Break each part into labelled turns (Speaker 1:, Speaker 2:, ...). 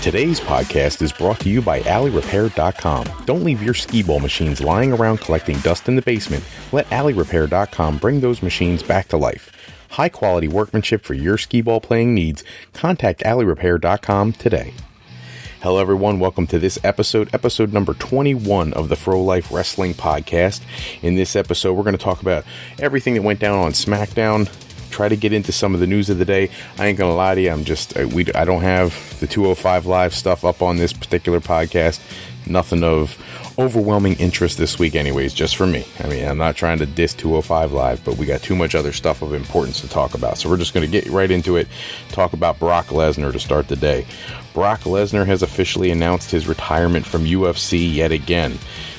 Speaker 1: Today's podcast is brought to you by AlleyRepair.com. Don't leave your skee ball machines lying around collecting dust in the basement. Let AlleyRepair.com bring those machines back to life. High quality workmanship for your skee ball playing needs. Contact AlleyRepair.com today. Hello everyone, welcome to this episode number 21 of the Fro Life Wrestling Podcast. In this episode, we're going to talk about everything that went down on Smackdown. Try to get into some of the news of the day. I ain't gonna lie to you, I don't have the 205 Live stuff up on this particular podcast. Nothing of overwhelming interest this week anyways, just for me. I mean, I'm not trying to diss 205 Live, but we got too much other stuff of importance to talk about. So we're just going to get right into it, talk about Brock Lesnar to start the day. Brock Lesnar has officially announced his retirement from UFC yet again.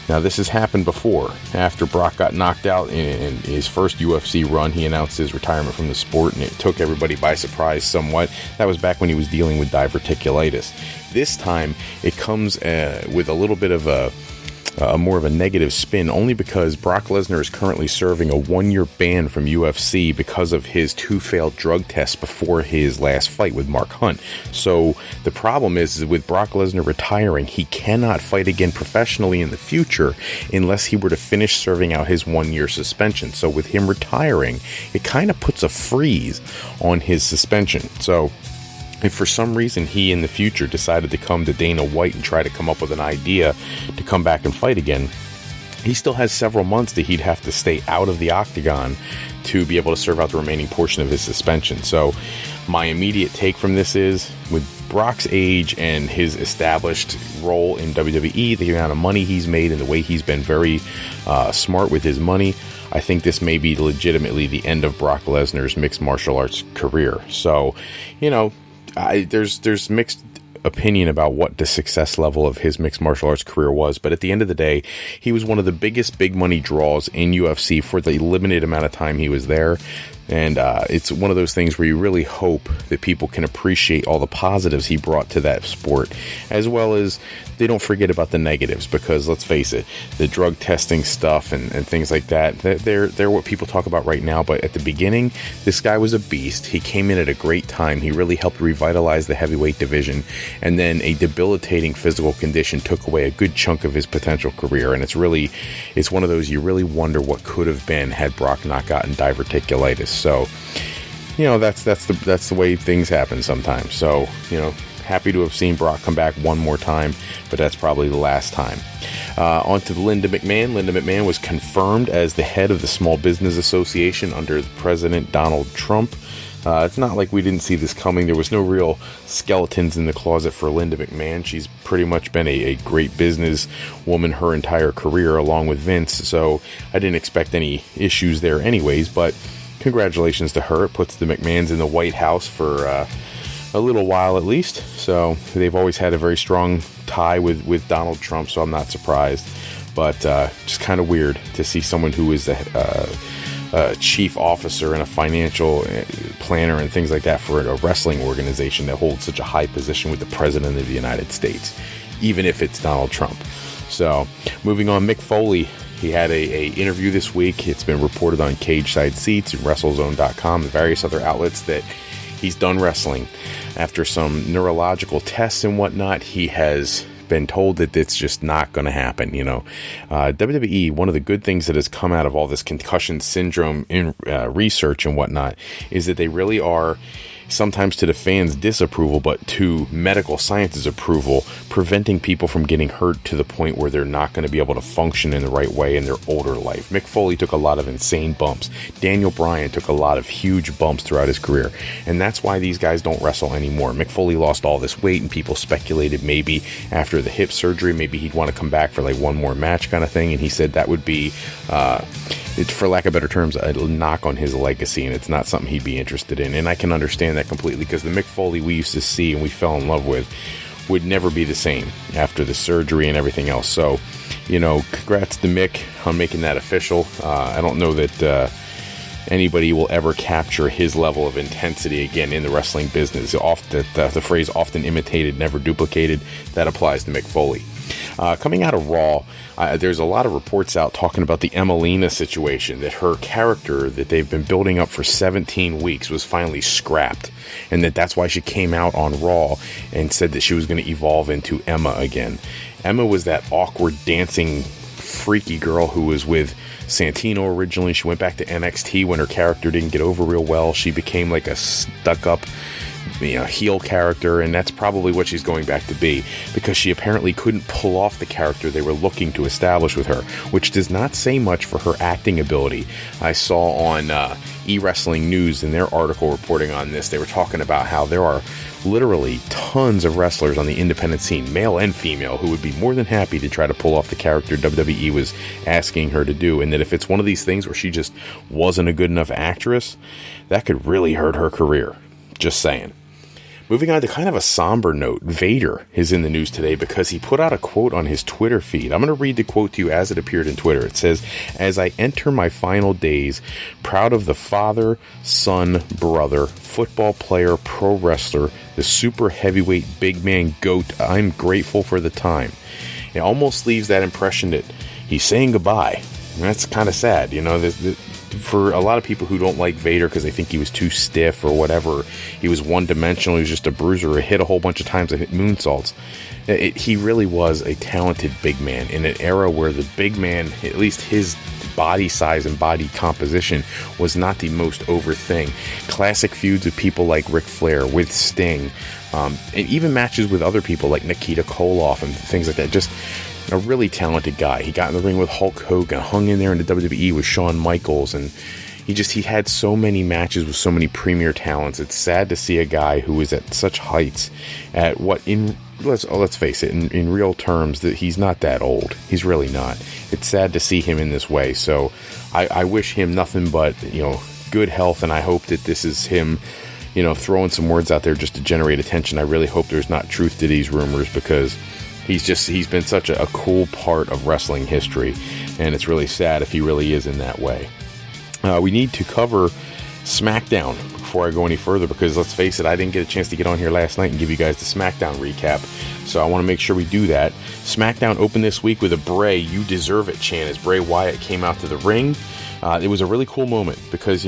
Speaker 1: Now, this has happened before. After Brock got knocked out in his first UFC run, he announced his retirement from the sport, and it took everybody by surprise somewhat. That was back when he was dealing with diverticulitis. This time, it comes with a little bit of a more of a negative spin, only because Brock Lesnar is currently serving a 1-year ban from UFC because of his 2 failed drug tests before his last fight with Mark Hunt. So the problem is with Brock Lesnar retiring, he cannot fight again professionally in the future unless he were to finish serving out his 1-year suspension. So with him retiring, it kind of puts a freeze on his suspension. So if for some reason he in the future decided to come to Dana White and try to come up with an idea to come back and fight again, he still has several months that he'd have to stay out of the octagon to be able to serve out the remaining portion of his suspension. So my immediate take from this is, with Brock's age and his established role in WWE, the amount of money he's made and the way he's been very smart with his money, I think this may be legitimately the end of Brock Lesnar's mixed martial arts career. So, you know, there's mixed opinion about what the success level of his mixed martial arts career was, but at the end of the day, he was one of the biggest big money draws in UFC for the limited amount of time he was there. And it's one of those things where you really hope that people can appreciate all the positives he brought to that sport, as well as they don't forget about the negatives, because let's face it, the drug testing stuff and things like that, they're what people talk about right now. But at the beginning, this guy was a beast. He came in at a great time. He really helped revitalize the heavyweight division, and then a debilitating physical condition took away a good chunk of his potential career. And it's one of those you really wonder what could have been had Brock not gotten diverticulitis. So, you know, that's the way things happen sometimes. So, you know, happy to have seen Brock come back one more time, but that's probably the last time. On to Linda McMahon. Linda McMahon was confirmed as the head of the Small Business Association under President Donald Trump. It's not like we didn't see this coming. There was no real skeletons in the closet for Linda McMahon. She's pretty much been a great business woman her entire career, along with Vince. So I didn't expect any issues there anyways, but congratulations to her. It puts the McMahons in the White House for a little while at least. So they've always had a very strong tie with Donald Trump, so I'm not surprised. But just kind of weird to see someone who is a chief officer and a financial planner and things like that for a wrestling organization that holds such a high position with the President of the United States, even if it's Donald Trump. So moving on, Mick Foley. He had a interview this week. It's been reported on Cage Side Seats and WrestleZone.com and various other outlets that he's done wrestling. After some neurological tests and whatnot, he has been told that it's just not going to happen. You know, WWE, one of the good things that has come out of all this concussion syndrome in research and whatnot is that they really are, sometimes to the fans' disapproval, but to medical science's approval, preventing people from getting hurt to the point where they're not going to be able to function in the right way in their older life. Mick Foley took a lot of insane bumps. Daniel Bryan took a lot of huge bumps throughout his career, and that's why these guys don't wrestle anymore. Mick Foley lost all this weight, and people speculated maybe after the hip surgery, maybe he'd want to come back for like one more match kind of thing, and he said that would be for lack of better terms, a knock on his legacy, and it's not something he'd be interested in. And I can understand that completely, because the Mick Foley we used to see and we fell in love with would never be the same after the surgery and everything else. So, you know, congrats to Mick on making that official. I don't know that anybody will ever capture his level of intensity again in the wrestling business. The phrase "often imitated, never duplicated," that applies to Mick Foley. Coming out of Raw, there's a lot of reports out talking about the Emelina situation, that her character that they've been building up for 17 weeks was finally scrapped, and that's why she came out on Raw and said that she was going to evolve into Emma again. Emma was that awkward dancing freaky girl who was with Santino originally. She went back to NXT when her character didn't get over real well. She became like a stuck-up heel character, and that's probably what she's going back to be, because she apparently couldn't pull off the character they were looking to establish with her, which does not say much for her acting ability. I saw on eWrestling News in their article reporting on this, they were talking about how there are literally tons of wrestlers on the independent scene, male and female, who would be more than happy to try to pull off the character WWE was asking her to do, and that if it's one of these things where she just wasn't a good enough actress, that could really hurt her career. Just saying. Moving on to kind of a somber note, Vader is in the news today because he put out a quote on his Twitter feed. I'm going to read the quote to you as it appeared in Twitter. It says, "As I enter my final days, proud of the father, son, brother, football player, pro wrestler, the super heavyweight big man GOAT, I'm grateful for the time." It almost leaves that impression that he's saying goodbye. And that's kind of sad, for a lot of people who don't like Vader because they think he was too stiff or whatever. He was one-dimensional. He was just a bruiser who hit a whole bunch of times and hit moonsaults. He really was a talented big man in an era where the big man, at least his body size and body composition, was not the most over thing. Classic feuds with people like Ric Flair, with Sting, and even matches with other people like Nikita Koloff and things like that. Just a really talented guy. He got in the ring with Hulk Hogan, hung in there in the WWE with Shawn Michaels, and he had so many matches with so many premier talents. It's sad to see a guy who is at such heights at what let's face it, in real terms, that he's not that old. He's really not. It's sad to see him in this way. So I wish him nothing but, good health, and I hope that this is him, throwing some words out there just to generate attention. I really hope there's not truth to these rumors, because he's been such a cool part of wrestling history, and it's really sad if he really is in that way. We need to cover Smackdown before I go any further, because let's face it, I didn't get a chance to get on here last night and give you guys the Smackdown recap, so I want to make sure we do that. Smackdown opened this week with a Bray "You Deserve It" chant as Bray Wyatt came out to the ring. It was a really cool moment because,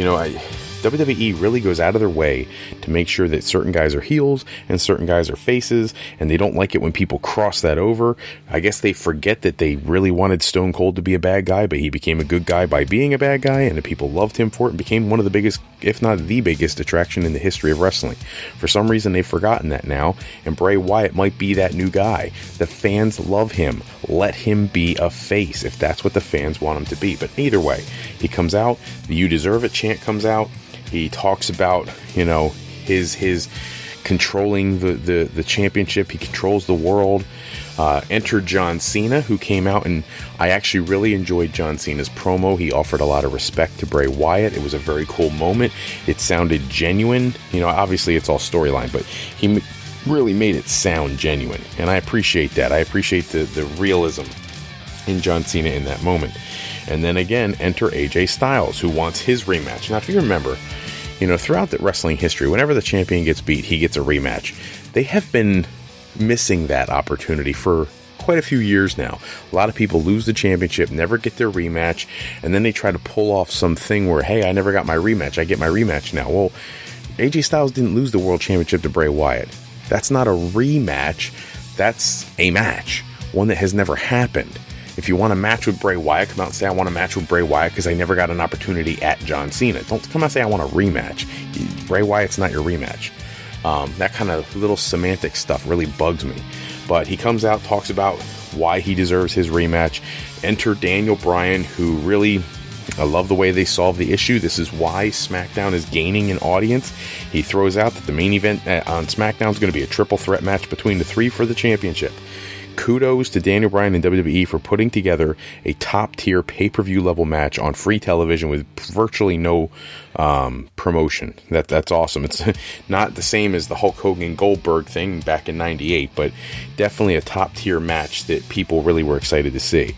Speaker 1: WWE really goes out of their way to make sure that certain guys are heels and certain guys are faces, and they don't like it when people cross that over. I guess they forget that they really wanted Stone Cold to be a bad guy, but he became a good guy by being a bad guy, and the people loved him for it and became one of the biggest, if not the biggest, attraction in the history of wrestling. For some reason, they've forgotten that now, and Bray Wyatt might be that new guy. The fans love him. Let him be a face if that's what the fans want him to be. But either way, he comes out, the "You Deserve It" chant comes out. He talks about, his controlling the championship. He controls the world. Enter John Cena, who came out, and I actually really enjoyed John Cena's promo. He offered a lot of respect to Bray Wyatt. It was a very cool moment. It sounded genuine. Obviously it's all storyline, but he really made it sound genuine, and I appreciate that. I appreciate the realism in John Cena in that moment. And then again, enter AJ Styles, who wants his rematch. Now, if you remember, throughout the wrestling history, whenever the champion gets beat, he gets a rematch. They have been missing that opportunity for quite a few years now. A lot of people lose the championship, never get their rematch, and then they try to pull off something where, hey, I never got my rematch, I get my rematch now. Well, AJ Styles didn't lose the world championship to Bray Wyatt. That's not a rematch, that's a match, one that has never happened. If you want a match with Bray Wyatt, come out and say, I want a match with Bray Wyatt because I never got an opportunity at John Cena. Don't come out and say, I want a rematch. Bray Wyatt's not your rematch. That kind of little semantic stuff really bugs me. But he comes out, talks about why he deserves his rematch. Enter Daniel Bryan, who really, I love the way they solve the issue. This is why SmackDown is gaining an audience. He throws out that the main event on SmackDown is going to be a triple threat match between the three for the championship. Kudos to Daniel Bryan and WWE for putting together a top-tier pay-per-view level match on free television with virtually no promotion. That's awesome. It's not the same as the Hulk Hogan Goldberg thing back in '98, but definitely a top-tier match that people really were excited to see.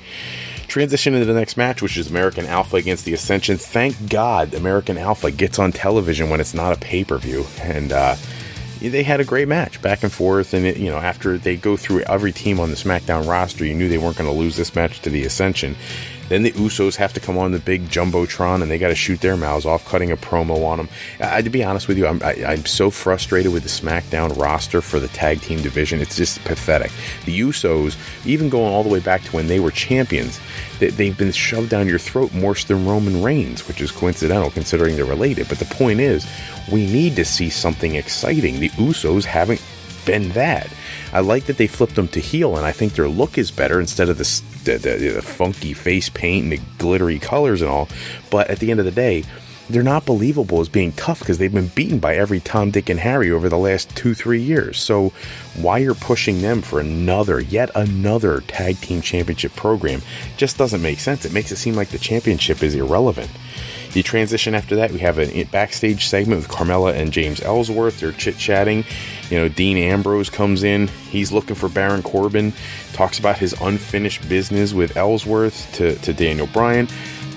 Speaker 1: Transition into the next match, which is American Alpha against the Ascension. Thank God American Alpha gets on television when it's not a pay-per-view. And they had a great match back and forth, and after they go through every team on the SmackDown roster, you knew they weren't going to lose this match to the Ascension. Then the Usos have to come on the big Jumbotron, and they got to shoot their mouths off, cutting a promo on them. To be honest with you, I'm so frustrated with the SmackDown roster for the tag team division. It's just pathetic. The Usos, even going all the way back to when they were champions, they've been shoved down your throat worse than Roman Reigns, which is coincidental considering they're related. But the point is, we need to see something exciting. The Usos haven't been that. I like that they flipped them to heel, and I think their look is better instead of the funky face paint and the glittery colors and all. But at the end of the day, they're not believable as being tough because they've been beaten by every Tom, Dick, and Harry over the last 2-3 years. So why you're pushing them for yet another tag team championship program just doesn't make sense. It makes it seem like the championship is irrelevant. The transition after that, we have a backstage segment with Carmella and James Ellsworth. They're chit-chatting. Dean Ambrose comes in. He's looking for Baron Corbin. Talks about his unfinished business with Ellsworth to Daniel Bryan.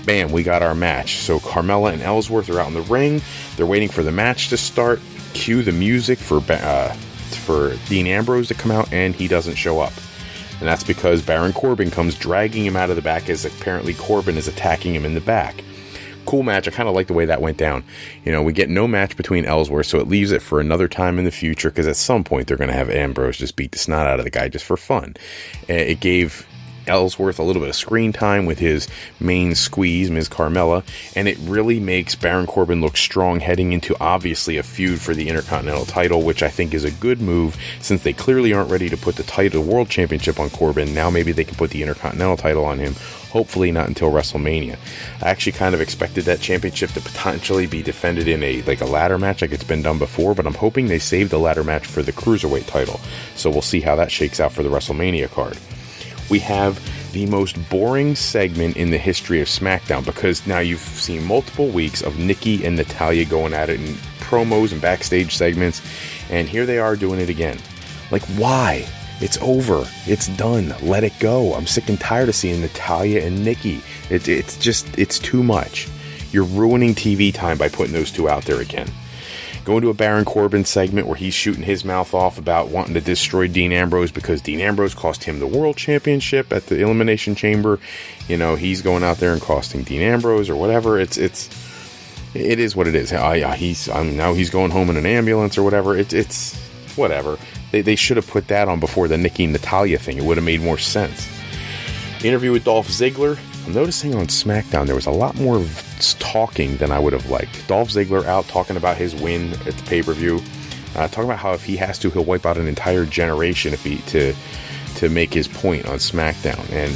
Speaker 1: Bam, we got our match. So Carmella and Ellsworth are out in the ring. They're waiting for the match to start. Cue the music for Dean Ambrose to come out, and he doesn't show up. And that's because Baron Corbin comes dragging him out of the back as apparently Corbin is attacking him in the back. Cool match. I kind of like the way that went down. We get no match between Ellsworth, so it leaves it for another time in the future, because at some point they're going to have Ambrose just beat the snot out of the guy just for fun. It gave Ellsworth a little bit of screen time with his main squeeze, Ms. Carmella, and it really makes Baron Corbin look strong heading into obviously a feud for the Intercontinental title, which I think is a good move since they clearly aren't ready to put the World Championship on Corbin. Now maybe they can put the Intercontinental title on him. Hopefully not until WrestleMania. I actually kind of expected that championship to potentially be defended in a ladder match like it's been done before, but I'm hoping they save the ladder match for the Cruiserweight title. So we'll see how that shakes out for the WrestleMania card. We have the most boring segment in the history of SmackDown, because now you've seen multiple weeks of Nikki and Natalya going at it in promos and backstage segments, and here they are doing it again. Why? It's over. It's done. Let it go. I'm sick and tired of seeing Natalya and Nikki. It's too much. You're ruining TV time by putting those two out there again. Going to a Baron Corbin segment where he's shooting his mouth off about wanting to destroy Dean Ambrose because Dean Ambrose cost him the World Championship at the Elimination Chamber. He's going out there and costing Dean Ambrose or whatever. It is what it is. Now he's going home in an ambulance or whatever. It's whatever. They should have put that on before the Nikki and Natalya thing. It would have made more sense. Interview with Dolph Ziggler. I'm noticing on SmackDown there was a lot more talking than I would have liked. Dolph Ziggler out talking about his win at the pay-per-view. Talking about how if he has to, he'll wipe out an entire generation to make his point on SmackDown. And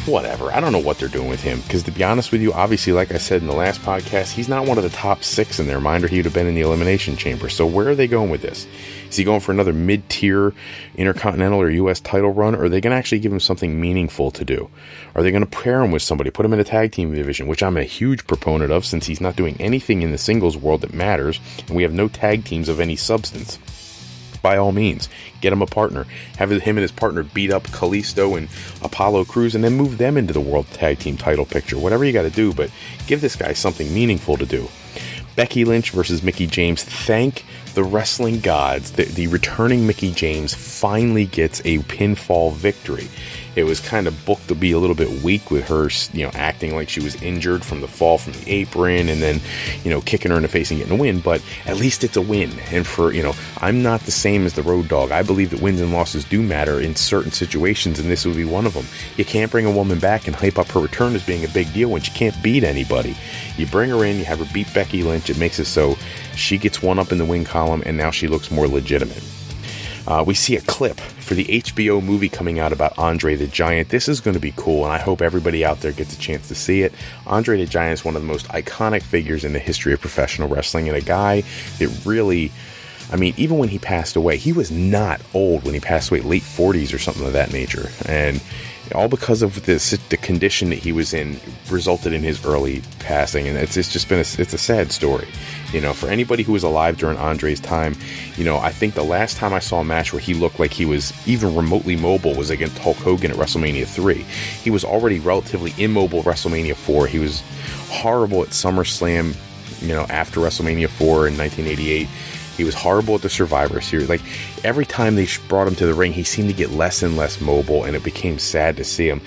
Speaker 1: whatever. I don't know what they're doing with him. Because to be honest with you, obviously, like I said in the last podcast, he's not one of the top 6 in their mind, or he would have been in the Elimination Chamber. So where are they going with this? Is he going for another mid-tier Intercontinental or U.S. title run? Or are they going to actually give him something meaningful to do? Are they going to pair him with somebody, put him in a tag team division, which I'm a huge proponent of since he's not doing anything in the singles world that matters, and we have no tag teams of any substance. By all means, get him a partner. Have him and his partner beat up Kalisto and Apollo Crews, and then move them into the World Tag Team title picture. Whatever you got to do, but give this guy something meaningful to do. Becky Lynch versus Mickie James. Thank the wrestling gods that the returning Mickie James finally gets a pinfall victory. It was kind of booked to be a little bit weak with her, acting like she was injured from the fall from the apron and then, kicking her in the face and getting a win. But at least it's a win. And I'm not the same as the Road Dogg. I believe that wins and losses do matter in certain situations, and this would be one of them. You can't bring a woman back and hype up her return as being a big deal when she can't beat anybody. You bring her in, you have her beat Becky Lynch. It makes it so she gets one up in the win column, and now she looks more legitimate. We see a clip for the HBO movie coming out about Andre the Giant. This is going to be cool, and I hope everybody out there gets a chance to see it. Andre the Giant is one of the most iconic figures in the history of professional wrestling, and a guy that really, even when he passed away, he was not old when he passed away, late 40s or something of that nature. And all because of the condition that he was in resulted in his early passing, and it's just been it's a sad story. For anybody who was alive during Andre's time, I think the last time I saw a match where he looked like he was even remotely mobile was against Hulk Hogan at WrestleMania 3. He was already relatively immobile at WrestleMania 4. He was horrible at SummerSlam, after WrestleMania 4 in 1988. He was horrible at the Survivor Series. Like, every time they brought him to the ring, he seemed to get less and less mobile, and it became sad to see him.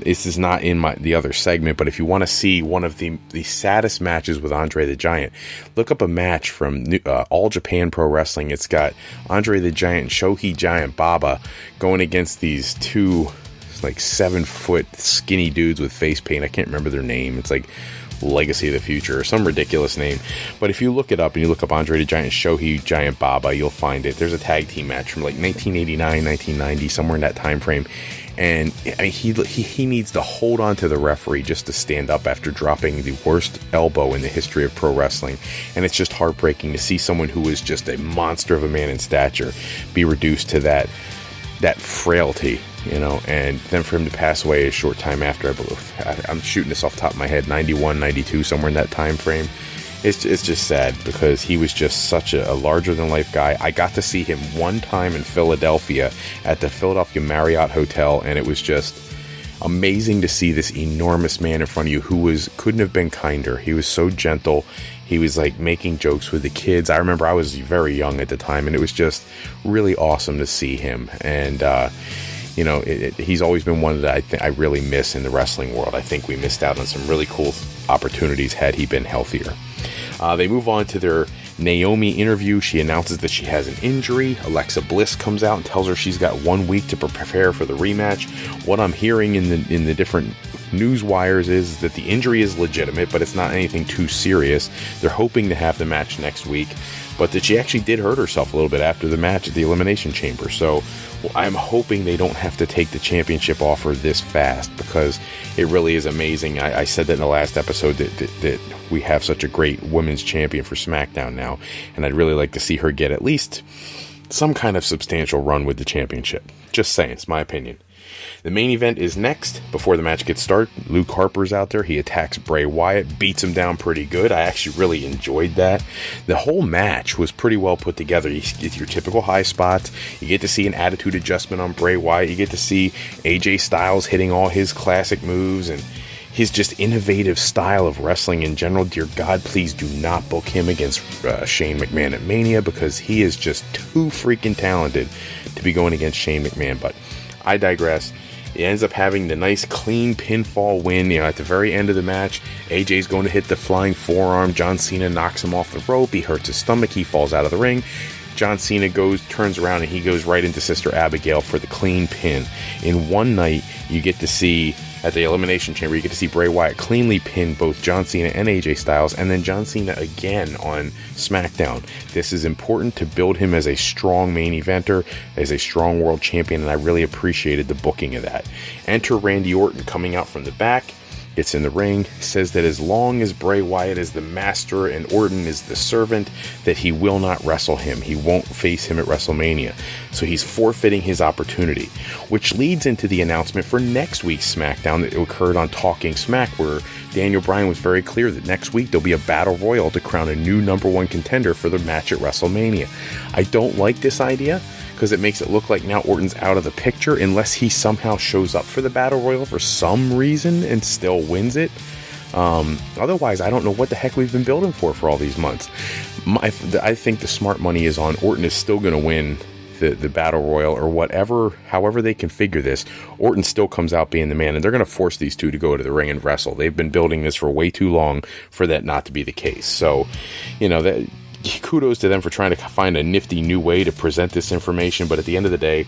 Speaker 1: This is not in the other segment, but if you want to see one of the saddest matches with Andre the Giant, look up a match from All Japan Pro Wrestling. It's got Andre the Giant and Shohei Giant Baba going against these two, like, 7-foot skinny dudes with face paint. I can't remember their name. It's like Legacy of the Future or some ridiculous name. But if you look it up and you look up Andre the Giant, Shohei Giant Baba, you'll find it. There's a tag team match from like 1989, 1990, somewhere in that time frame. And I mean, he needs to hold on to the referee just to stand up after dropping the worst elbow in the history of pro wrestling. And it's just heartbreaking to see someone who is just a monster of a man in stature be reduced to that frailty, and then for him to pass away a short time after, I believe. I'm shooting this off the top of my head, 91, 92, somewhere in that time frame. It's just sad because he was just such a larger-than-life guy. I got to see him one time in Philadelphia at the Philadelphia Marriott Hotel, and it was just amazing to see this enormous man in front of you who couldn't have been kinder. He was so gentle. He was like making jokes with the kids. I remember I was very young at the time, and it was just really awesome to see him. And he's always been one that I really miss in the wrestling world. I think we missed out on some really cool opportunities had he been healthier. They move on to their Naomi interview. She announces that she has an injury. Alexa Bliss comes out and tells her she's got 1 week to prepare for the rematch. What I'm hearing in the different news wires is that the injury is legitimate, but it's not anything too serious. They're hoping to have the match next week, but that she actually did hurt herself a little bit after the match at the Elimination Chamber. So I'm hoping they don't have to take the championship off her this fast, because it really is amazing. I said that in the last episode that we have such a great women's champion for Smackdown now, and I'd really like to see her get at least some kind of substantial run with the championship. Just saying, it's my opinion. The main event is next. Before the match gets started, Luke Harper's out there. He attacks Bray Wyatt, beats him down pretty good. I actually really enjoyed that. The whole match was pretty well put together. You get your typical high spots. You get to see an attitude adjustment on Bray Wyatt. You get to see AJ Styles hitting all his classic moves and his just innovative style of wrestling in general. Dear God, please do not book him against Shane McMahon at Mania, because he is just too freaking talented to be going against Shane McMahon. But I digress. He ends up having the nice clean pinfall win. At the very end of the match, AJ's going to hit the flying forearm. John Cena knocks him off the rope. He hurts his stomach. He falls out of the ring. John Cena turns around, and he goes right into Sister Abigail for the clean pin. In one night, you get to see, at the Elimination Chamber, you get to see Bray Wyatt cleanly pin both John Cena and AJ Styles, and then John Cena again on SmackDown. This is important to build him as a strong main eventer, as a strong world champion, and I really appreciated the booking of that. Enter Randy Orton coming out from the back. Gets in the ring, says that as long as Bray Wyatt is the master and Orton is the servant, that he will not wrestle him. He won't face him at WrestleMania. So he's forfeiting his opportunity, which leads into the announcement for next week's SmackDown that occurred on Talking Smack, where Daniel Bryan was very clear that next week there'll be a battle royal to crown a new #1 contender for the match at WrestleMania. I don't like this idea, because it makes it look like now Orton's out of the picture unless he somehow shows up for the Battle Royal for some reason and still wins it. Otherwise, I don't know what the heck we've been building for all these months. I think the smart money is on Orton is still going to win the Battle Royal or whatever, however they configure this. Orton still comes out being the man, and they're going to force these two to go to the ring and wrestle. They've been building this for way too long for that not to be the case. So, kudos to them for trying to find a nifty new way to present this information, but at the end of the day,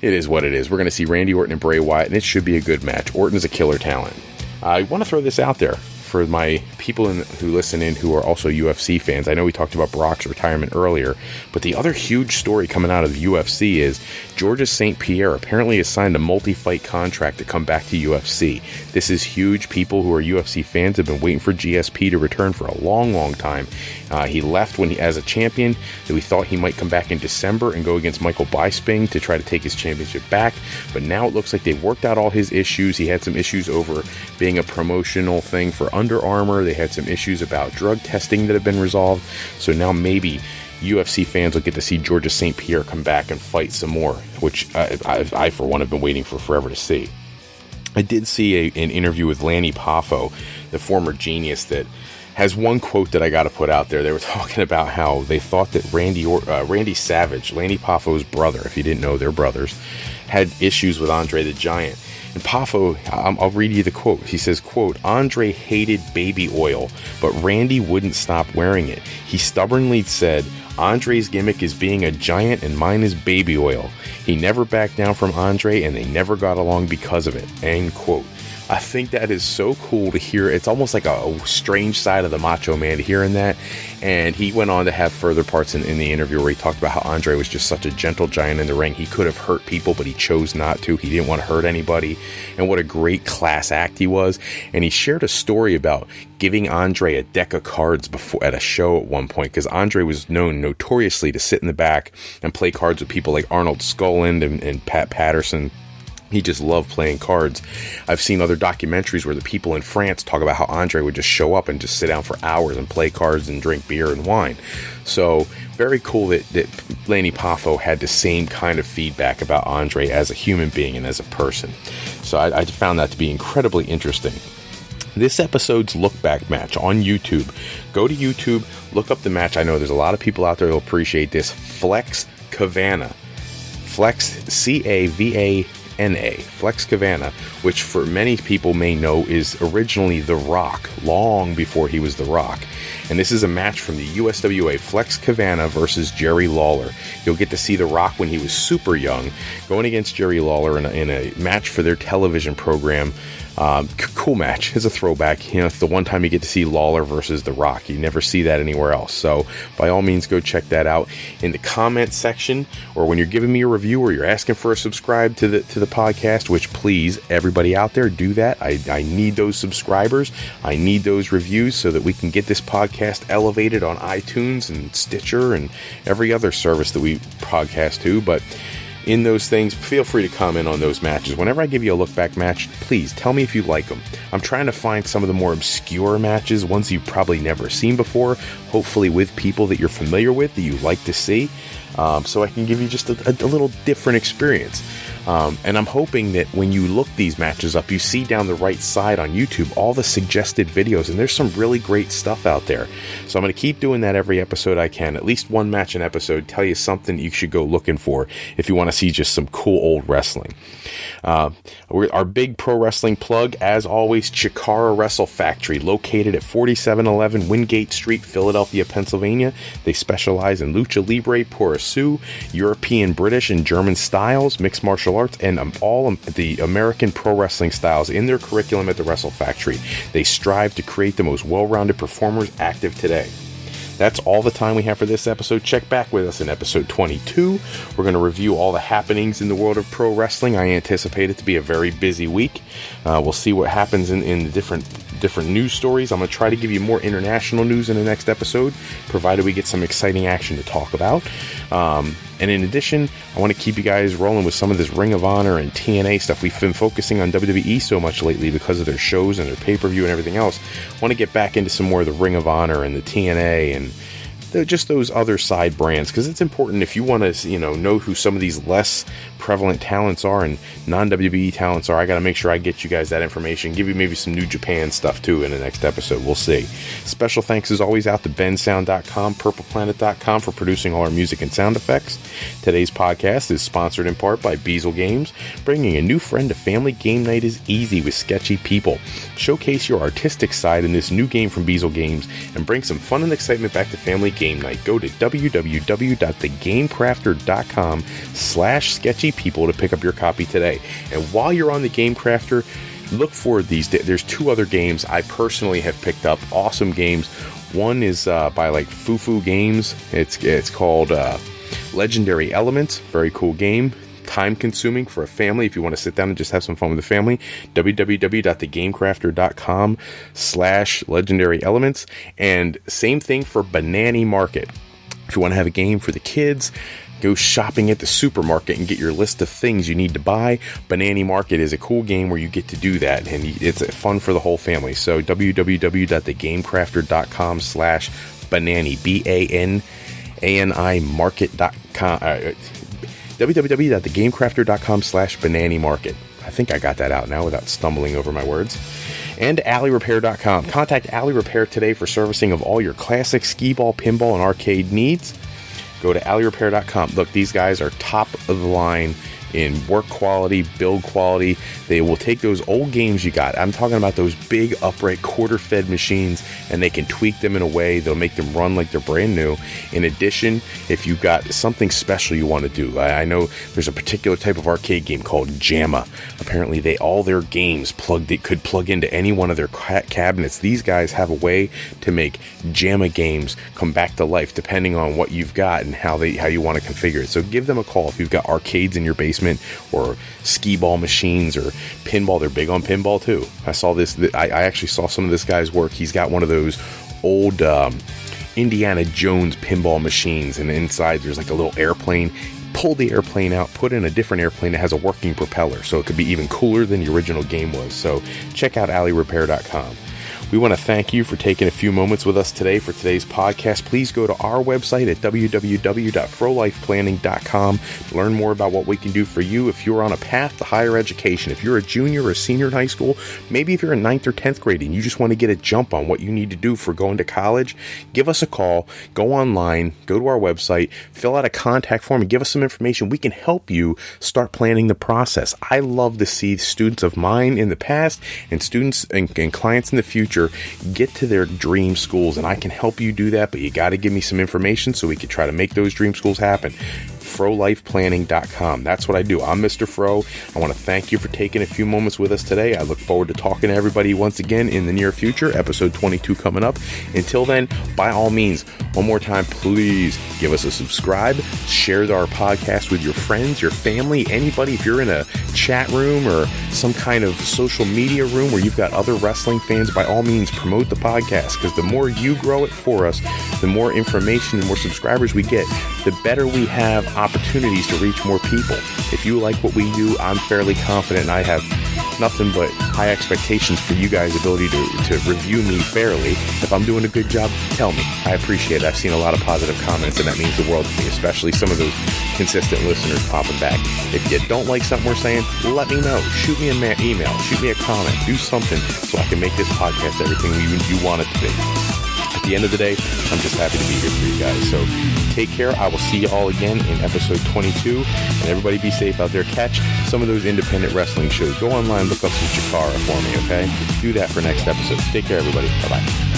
Speaker 1: it is what it is. We're going to see Randy Orton and Bray Wyatt, and it should be a good match. Orton's a killer talent. I want to throw this out there for my people who listen in who are also UFC fans. I know we talked about Brock's retirement earlier, but the other huge story coming out of the UFC is Georges St. Pierre apparently has signed a multi-fight contract to come back to UFC. This is huge. People who are UFC fans have been waiting for GSP to return for a long, long time. He left as a champion. We thought he might come back in December and go against Michael Bisping to try to take his championship back, but now it looks like they've worked out all his issues. He had some issues over being a promotional thing for Under Armour. They had some issues about drug testing that have been resolved. So now maybe UFC fans will get to see Georges St. Pierre come back and fight some more, which I for one, have been waiting for forever to see. I did see an interview with Lanny Poffo, the former Genius, that has one quote that I got to put out there. They were talking about how they thought that Randy Savage, Lanny Poffo's brother, if you didn't know, they're brothers, had issues with Andre the Giant. And Poffo, I'll read you the quote. He says, quote, "Andre hated baby oil, but Randy wouldn't stop wearing it. He stubbornly said, Andre's gimmick is being a giant and mine is baby oil. He never backed down from Andre and they never got along because of it." End quote. I think that is so cool to hear. It's almost like a strange side of the Macho Man hearing that. And he went on to have further parts in the interview where he talked about how Andre was just such a gentle giant in the ring. He could have hurt people, but he chose not to. He didn't want to hurt anybody. And what a great class act he was. And he shared a story about giving Andre a deck of cards before at a show at one point, because Andre was known notoriously to sit in the back and play cards with people like Arnold Skolland and Pat Patterson. He just loved playing cards. I've seen other documentaries where the people in France talk about how Andre would just show up and just sit down for hours and play cards and drink beer and wine. So very cool that Lanny Poffo had the same kind of feedback about Andre as a human being and as a person. So I found that to be incredibly interesting. This episode's look back match on YouTube. Go to YouTube, look up the match. I know there's a lot of people out there who'll appreciate this. Flex Cavana. Flex, Cavana. Flex Cavana, which for many people may know is originally The Rock, long before he was The Rock. And this is a match from the USWA, Flex Cavana versus Jerry Lawler. You'll get to see The Rock when he was super young, going against Jerry Lawler in a match for their television program. Cool match. It's a throwback. You know, it's the one time you get to see Lawler versus The Rock. You never see that anywhere else. So by all means, go check that out in the comment section, or when you're giving me a review or you're asking for a subscribe to the podcast, which please, everybody out there, do that. I need those subscribers. I need those reviews so that we can get this podcast elevated on iTunes and Stitcher and every other service that we podcast to. But in those things, feel free to comment on those matches. Whenever I give you a look back match, please tell me if you like them. I'm trying to find some of the more obscure matches, ones you've probably never seen before, hopefully with people that you're familiar with, that you like to see, so I can give you just a little different experience. And I'm hoping that when you look these matches up, you see down the right side on YouTube all the suggested videos, and there's some really great stuff out there. So I'm going to keep doing that every episode I can. At least one match an episode, tell you something you should go looking for if you want to see just some cool old wrestling. Our big pro wrestling plug, as always, Chikara Wrestle Factory, located at 4711 Wingate Street, Philadelphia, Pennsylvania. They specialize in lucha libre, puro, European, British, and German styles, mixed martial arts, and all the American pro wrestling styles in their curriculum at the Wrestle Factory. They strive to create the most well-rounded performers active today. That's all the time we have for this episode. Check back with us in episode 22. We're going to review all the happenings in the world of pro wrestling. I anticipate it to be a very busy week. We'll see what happens in the different news stories. I'm going to try to give you more international news in the next episode, provided we get some exciting action to talk about. And in addition, I want to keep you guys rolling with some of this Ring of Honor and TNA stuff. We've been focusing on WWE so much lately because of their shows and their pay-per-view and everything else. I want to get back into some more of the Ring of Honor and the TNA and just those other side brands, because it's important if you want to know who some of these less prevalent talents are and non-WWE talents are. I got to make sure I get you guys that information, give you maybe some New Japan stuff too in the next episode. We'll see. Special thanks as always out to bensound.com, purpleplanet.com for producing all our music and sound effects. Today's podcast is sponsored in part by Beazle Games. Bringing a new friend to family game night is easy with sketchy people. Showcase your artistic side in this new game from Beazle Games and bring some fun and excitement back to family game night. Go to www.thegamecrafter.com/sketchypeople to pick up your copy today. And while you're on the Game Crafter, look for these. There's two other games I personally have picked up. Awesome games. One is by Fufu Games. It's called Legendary Elements. Very cool game. Time consuming for a family if you want to sit down and just have some fun with the family. www.thegamecrafter.com/legendary elements. And same thing for Banana Market. If you want to have a game for the kids, go shopping at the supermarket and get your list of things you need to buy. Banana Market is a cool game where you get to do that, and it's fun for the whole family. So www.thegamecrafter.com/banani, BANANI market.com. www.thegamecrafter.com/banana market. I think I got that out now without stumbling over my words. and AlleyRepair.com. Contact Alley Repair today for servicing of all your classic skee ball, pinball, and arcade needs. Go to AlleyRepair.com. Look, these guys are top of the line in work quality, build quality. They will take those old games you got. I'm talking about those big upright quarter-fed machines, and they can tweak them in a way they'll make them run like they're brand new. In addition, if you've got something special you want to do, I know there's a particular type of arcade game called JAMA. Apparently, all their games could plug into any one of their cabinets. These guys have a way to make JAMA games come back to life, depending on what you've got and how you want to configure it. So give them a call if you've got arcades in your basement, or skee ball machines, or pinball. They're big on pinball too. I actually saw some of this guy's work. He's got one of those old Indiana Jones pinball machines, and inside there's like a little airplane. Pull the airplane out, put in a different airplane that has a working propeller, so it could be even cooler than the original game was. So check out AlleyRepair.com. We want to thank you for taking a few moments with us today for today's podcast. Please go to our website at www.frolifeplanning.com to learn more about what we can do for you if you're on a path to higher education. If you're a junior or a senior in high school, maybe if you're in 9th or 10th grade and you just want to get a jump on what you need to do for going to college, give us a call, go online, go to our website, fill out a contact form, and give us some information. We can help you start planning the process. I love to see students of mine in the past and students and clients in the future get to their dream schools, and I can help you do that, but you got to give me some information so we can try to make those dream schools happen. frolifeplanning.com. That's what I do. I'm Mr. Fro. I want to thank you for taking a few moments with us today. I look forward to talking to everybody once again in the near future. Episode 22 coming up. Until then, by all means, one more time, please give us a subscribe, share our podcast with your friends, your family, anybody. If you're in a chat room or some kind of social media room where you've got other wrestling fans, by all means, promote the podcast, because the more you grow it for us, the more information and more subscribers we get, the better we have opportunities to reach more people. If you like what we do, I'm fairly confident, and I have nothing but high expectations for you guys' ability to review me fairly. If I'm doing a good job, tell me. I appreciate it. I've seen a lot of positive comments, and that means the world to me, especially some of those consistent listeners popping back. If you don't like something we're saying, let me know. Shoot me an email. Shoot me a comment. Do something so I can make this podcast everything you want it to be. At the end of the day, I'm just happy to be here for you guys. So take care. I will see you all again in episode 22. And everybody be safe out there. Catch some of those independent wrestling shows. Go online, look up some Chikara for me, okay? Do that for next episode. Take care, everybody. Bye-bye.